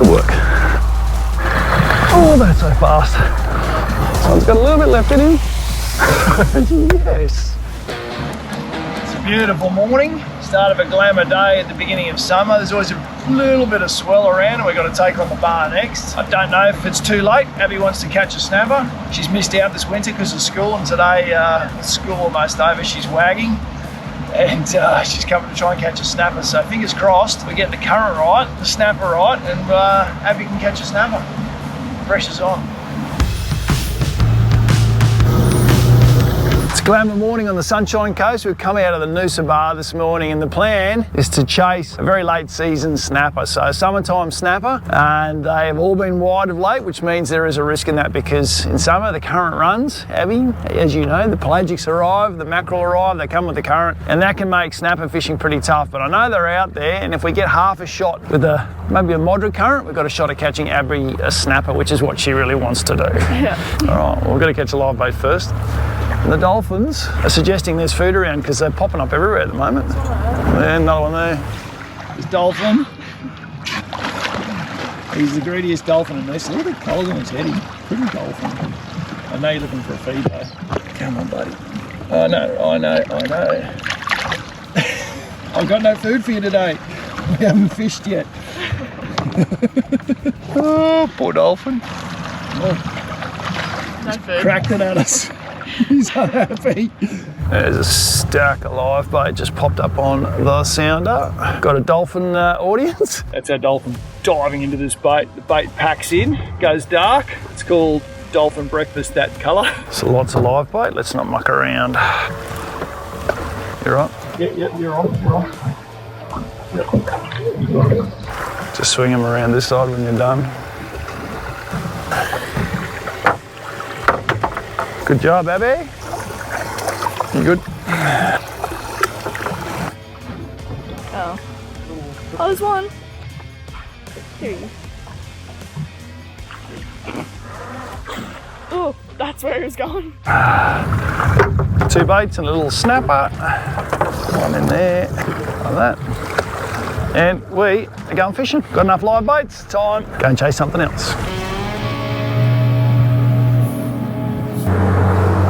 Good work. Oh, that's so fast. This one's got a little bit left in him. Yes. It's a beautiful morning. Start of a glamour day at the beginning of summer. There's always a little bit of swell around and we've got to take on the bar next. I don't know if it's too late. Abby wants to catch a snapper. She's missed out this winter because of school, and today, school almost over, she's wagging. And she's coming to try and catch a snapper. So fingers crossed, we get the current right, the snapper right, and Abby can catch a snapper. Pressure's on. It's glamour morning on the Sunshine Coast. We've come out of the Noosa Bar this morning, and the plan is to chase a very late season snapper. So summertime snapper, and they have all been wide of late, which means there is a risk in that because in summer the current runs, Abby, as you know, the pelagics arrive, the mackerel arrive, they come with the current, and that can make snapper fishing pretty tough. But I know they're out there, and if we get half a shot with maybe a moderate current, we've got a shot at catching Abby a snapper, which is what she really wants to do. Yeah. All right, well, we've got to catch a live bait first. And the dolphins are suggesting there's food around because they're popping up everywhere at the moment. Yeah, another one there. This dolphin. He's the greediest dolphin in this. Look at the colours on his head. He's a pretty dolphin. I know you're looking for a feed though. Come on, buddy. I know. I've got no food for you today. We haven't fished yet. Oh, poor dolphin. Oh. No food. Cracked it at us. He's unhappy. There's a stack of live bait just popped up on the sounder. Got a dolphin audience. That's our dolphin diving into this bait. The bait packs in, goes dark. It's called dolphin breakfast, that colour. So lots of live bait. Let's not muck around. You're on? Yep, you're on. Yep. Just swing them around this side when you're done. Good job, Abby. You good? Oh, there's one. Here you go. Oh, that's where he was going. 2 baits and a little snapper. One in there, like that. And we are going fishing. Got enough live baits. Time. Go and chase something else.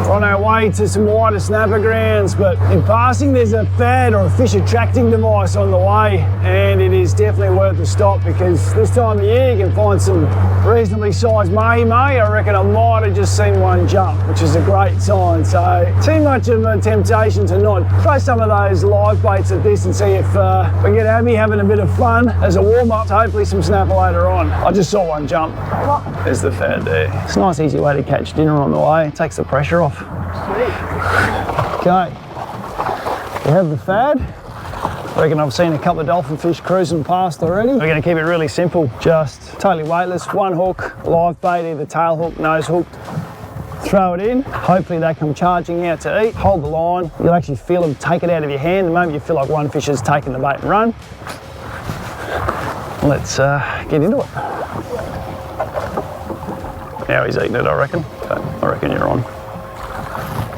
On our way to some wider snapper grounds, but in passing there's a fad or a fish attracting device on the way, and it is definitely worth a stop because this time of year you can find some reasonably sized mahi-mahi. I reckon I might have just seen one jump, which is a great sign. So too much of a temptation to not throw some of those live baits at this and see if we get Abby having a bit of fun as a warm-up, hopefully some snapper later on. I just saw one jump. There's the fad there. It's a nice easy way to catch dinner on the way. It takes the pressure off. Sweet. Okay, we have the fad. I reckon I've seen a couple of dolphin fish cruising past already. We're going to keep it really simple, just totally weightless, one hook, live bait, either tail hook, nose hooked. Throw it in, hopefully they come charging out to eat. Hold the line, you'll actually feel them take it out of your hand. The moment you feel like one fish has taken the bait and run, let's get into it. Now he's eating it, I reckon. Okay, I reckon you're on.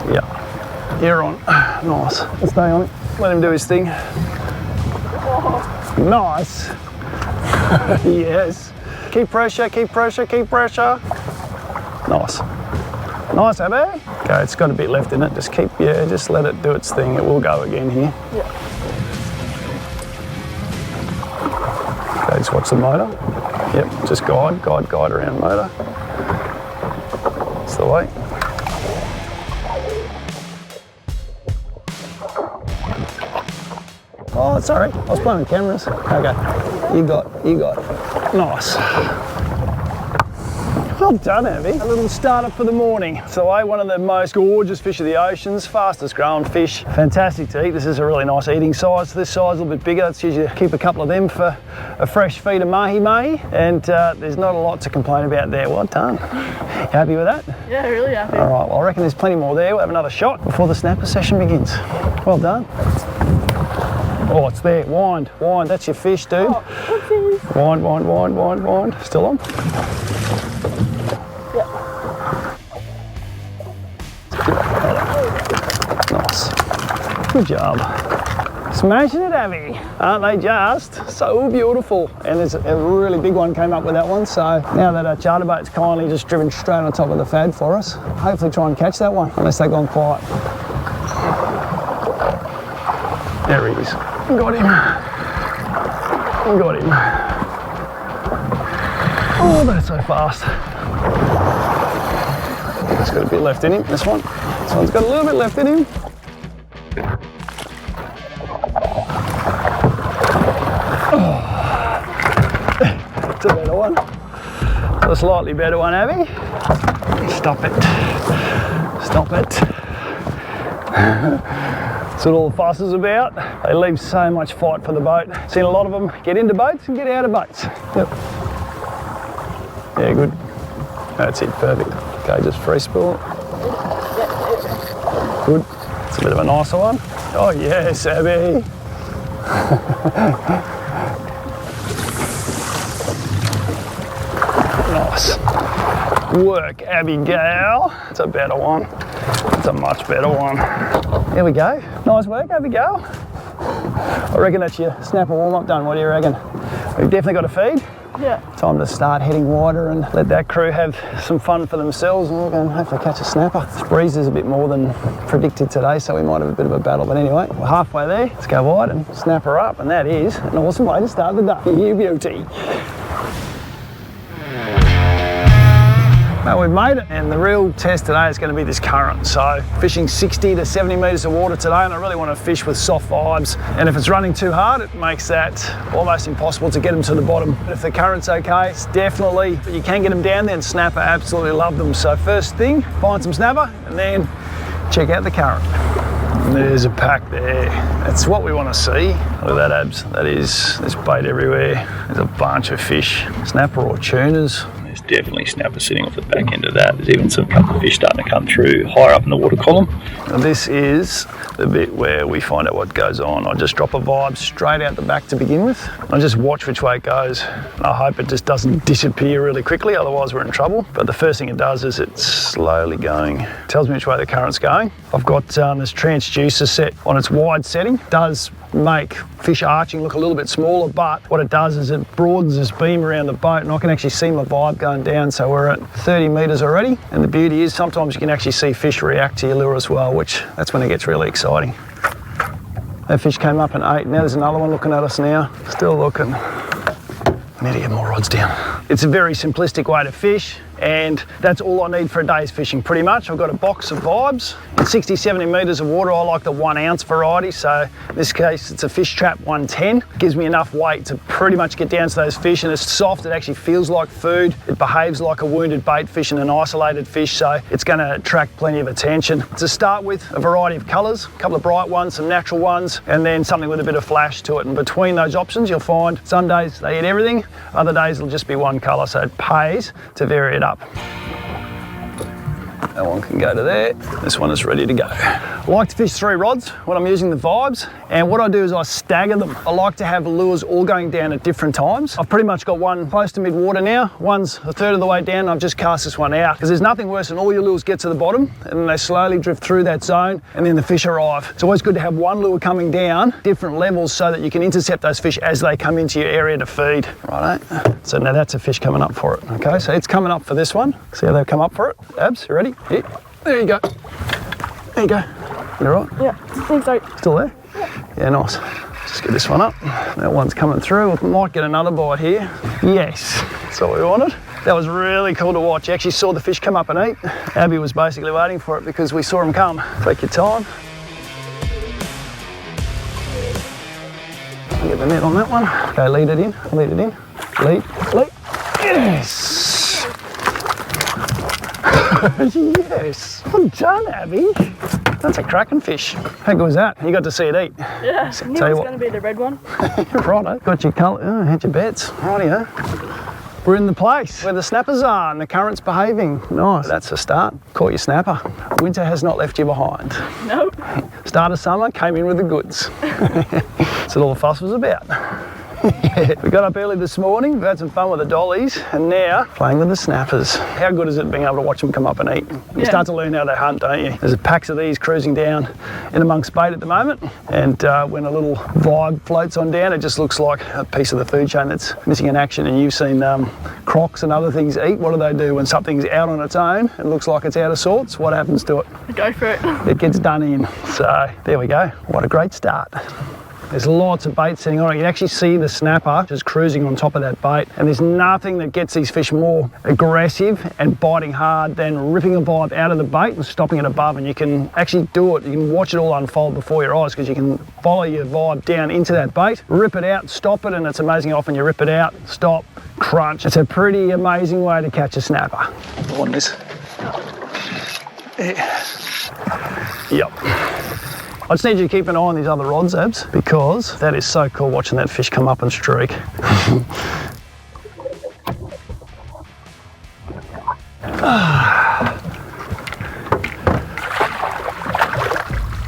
Yeah, you're on. Nice. Stay on it. Let him do his thing. Nice. Yes. Keep pressure, keep pressure, keep pressure. Nice. Nice, Abby. Okay, it's got a bit left in it. Just just let it do its thing. It will go again here. Yeah. Okay, just watch the motor. Yep, just guide around motor. That's the way. Oh, sorry, I was playing with cameras. Okay, you got it. Nice. Well done, Abby. A little startup for the morning. So one of the most gorgeous fish of the oceans, fastest growing fish. Fantastic to eat. This is a really nice eating size. This size a little bit bigger. Let's usually keep a couple of them for a fresh feed of mahi-mahi. And there's not a lot to complain about there. Well done. You happy with that? Yeah, really happy. All right, well, I reckon there's plenty more there. We'll have another shot before the snapper session begins. Well done. Oh, it's there. Wind. That's your fish, dude. Oh, Wind. Still on? Yeah. Nice. Good job. Smashing it, Abby. Aren't they just so beautiful? And there's a really big one came up with that one. So now that our charter boat's kindly just driven straight on top of the fad for us, hopefully try and catch that one, unless they've gone quiet. There he is. Got him. Got him. Oh, that's so fast. It's got a bit left in him, this one. This one's got a little bit left in him. Oh. It's a better one. It's a slightly better one, Abby. Stop it. Stop it. That's what all the fuss is about. They leave so much fight for the boat. Seen a lot of them get into boats and get out of boats. Yep. Yeah, good. That's it, perfect. Okay, just free spool. Good. It's a bit of a nicer one. Oh yes, Abby. Nice. Work, Abigail. It's a better one. It's a much better one. There we go. Nice work, Abigail. I reckon that's your snapper warm-up done. What do you reckon? We've definitely got a feed. Yeah. Time to start heading wider and let that crew have some fun for themselves, and we're going to hopefully catch a snapper. This breeze is a bit more than predicted today, so we might have a bit of a battle. But anyway, we're halfway there. Let's go wide and snap her up, and that is an awesome way to start the day. You beauty. Now we've made it, and the real test today is going to be this current. So fishing 60 to 70 metres of water today, and I really want to fish with soft vibes. And if it's running too hard, it makes that almost impossible to get them to the bottom. But if the current's okay, it's definitely, but you can get them down, then snapper, absolutely love them. So first thing, find some snapper, and then check out the current. And there's a pack there. That's what we want to see. Look at that, Abs. That is, there's bait everywhere. There's a bunch of fish, snapper or tuners. There's definitely snapper sitting off the back end of that. There's even some couple of fish starting to come through higher up in the water column. And this is the bit where we find out what goes on. I just drop a vibe straight out the back to begin with. I just watch which way it goes. I hope it just doesn't disappear really quickly, otherwise we're in trouble. But the first thing it does is it's slowly going. It tells me which way the current's going. I've got this transducer set on its wide setting. It does make fish arching look a little bit smaller, but what it does is it broadens this beam around the boat, and I can actually see my vibe going down. So we're at 30 metres already, and the beauty is sometimes you can actually see fish react to your lure as well, which that's when it gets really exciting. That fish came up in 8, now there's another one looking at us now, still looking. I need to get more rods down. It's a very simplistic way to fish, and that's all I need for a day's fishing pretty much. I've got a box of vibes. In 60, 70 metres of water, I like the 1 ounce variety. So in this case, it's a Fish Trap 110. It gives me enough weight to pretty much get down to those fish, and it's soft, it actually feels like food. It behaves like a wounded bait fish and an isolated fish, so it's gonna attract plenty of attention. To start with, a variety of colours, a couple of bright ones, some natural ones, and then something with a bit of flash to it. And between those options, you'll find some days they eat everything, other days it'll just be one colour, so it pays to vary it up. That one can go to there. This one is ready to go. I like to fish 3 rods when I'm using the vibes, and what I do is I stagger them. I like to have lures all going down at different times. I've pretty much got one close to mid-water now, one's a third of the way down, and I've just cast this one out, because there's nothing worse than all your lures get to the bottom, and then they slowly drift through that zone, and then the fish arrive. It's always good to have one lure coming down, different levels, so that you can intercept those fish as they come into your area to feed. Right, so now that's a fish coming up for it. Okay, so it's coming up for this one. See how they've come up for it? Abs, you ready? Yeah. There you go. There you go. You all right? Yeah, I think so. Still there? Yeah, nice. Just get this one up. That one's coming through. We might get another bite here. Yes, that's what we wanted. That was really cool to watch. You actually saw the fish come up and eat. Abby was basically waiting for it because we saw him come. Take your time. Get the net on that one. Okay, lead it in. Lead it in. Lead. Lead. Yes. Yes. Well done, Abby. That's a cracking fish. How good was that? You got to see it eat. Yeah, I knew it was going to be the red one. Righto. Got your colour. Oh, had your bets. Rightio. We're in the place where the snappers are and the current's behaving. Nice. That's a start. Caught your snapper. Winter has not left you behind. Nope. Start of summer, came in with the goods. That's what all the fuss was about. Yeah, we got up early this morning, we've had some fun with the dollies, and now playing with the snappers. How good is it being able to watch them come up and eat? You start to learn how they hunt, don't you? There's packs of these cruising down in amongst bait at the moment, and when a little vibe floats on down, it just looks like a piece of the food chain that's missing in action. And you've seen crocs and other things eat. What do when something's out on its own and looks like it's out of sorts? What happens to it? Go for it. It gets done in. So there we go. What a great start. There's lots of bait sitting on it. You can actually see the snapper just cruising on top of that bait. And there's nothing that gets these fish more aggressive and biting hard than ripping a vibe out of the bait and stopping it above. And you can actually do it. You can watch it all unfold before your eyes because you can follow your vibe down into that bait, rip it out, stop it, and it's amazing how often you rip it out, stop, crunch. It's a pretty amazing way to catch a snapper. On this. Yep. I just need you to keep an eye on these other rods, Abs, because that is so cool watching that fish come up and streak.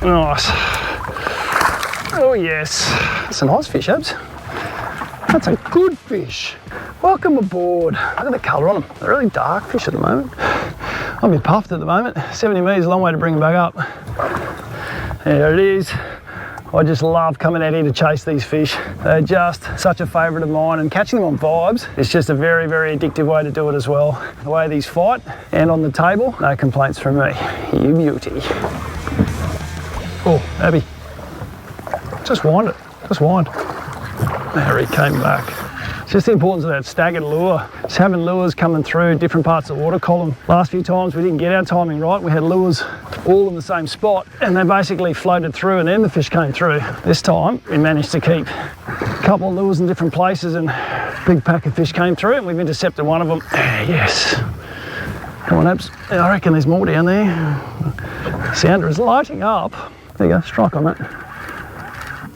Nice. Oh yes. That's a nice fish, Abs. That's a good fish. Welcome aboard. Look at the colour on them. They're really dark fish at the moment. I'm a bit puffed at the moment. 70 metres, a long way to bring them back up. There it is. I just love coming out here to chase these fish. They're just such a favourite of mine, and catching them on vibes is just a very, very addictive way to do it as well. The way these fight and on the table, no complaints from me. You beauty. Oh, Abby. Just wind it. Just wind. There he came back. It's just the importance of that staggered lure. Just having lures coming through different parts of the water column. Last few times we didn't get our timing right. We had lures all in the same spot and they basically floated through and then the fish came through. This time we managed to keep a couple of lures in different places and a big pack of fish came through and we've intercepted one of them. Yes. Come on, Abs. I reckon there's more down there. Sounder is lighting up. There you go, strike on that.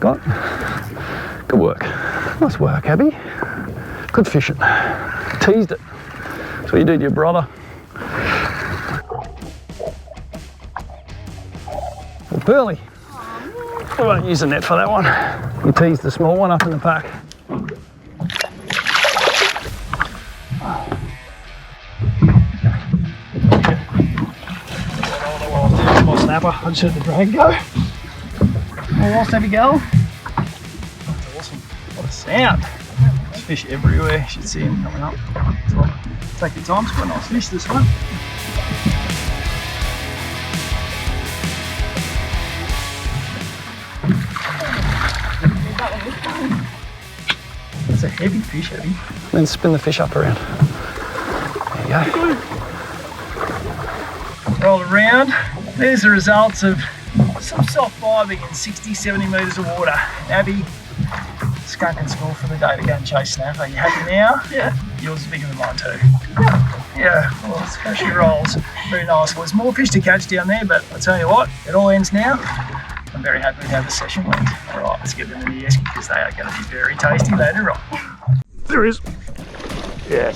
Got it. Good work. Nice work, Abby. Good fishing. Teased it. That's what you do to your brother. Well, Pearly, I won't use the net for that one. You teased the small one up in the pack. My snapper. I just heard the drag go. Well, whilst Abby go. That's awesome. What a sound. Fish everywhere, you should see them coming up. So, take your time, it's quite a nice fish this one. That's a heavy fish, Abby. Then spin the fish up around. There you go. Roll it around. There's the results of some soft vibing in 60, 70 metres of water. Abby, skunk and score for the day to go and chase snapper. Are you happy now? Yeah. Yours is bigger than mine too. Yeah, well, that's how she rolls. Very nice. Well, there's more fish to catch down there, but I'll tell you what, it all ends now. I'm very happy with how the session went. All right, let's get them in the esky because they are going to be very tasty later on. There is. Yes.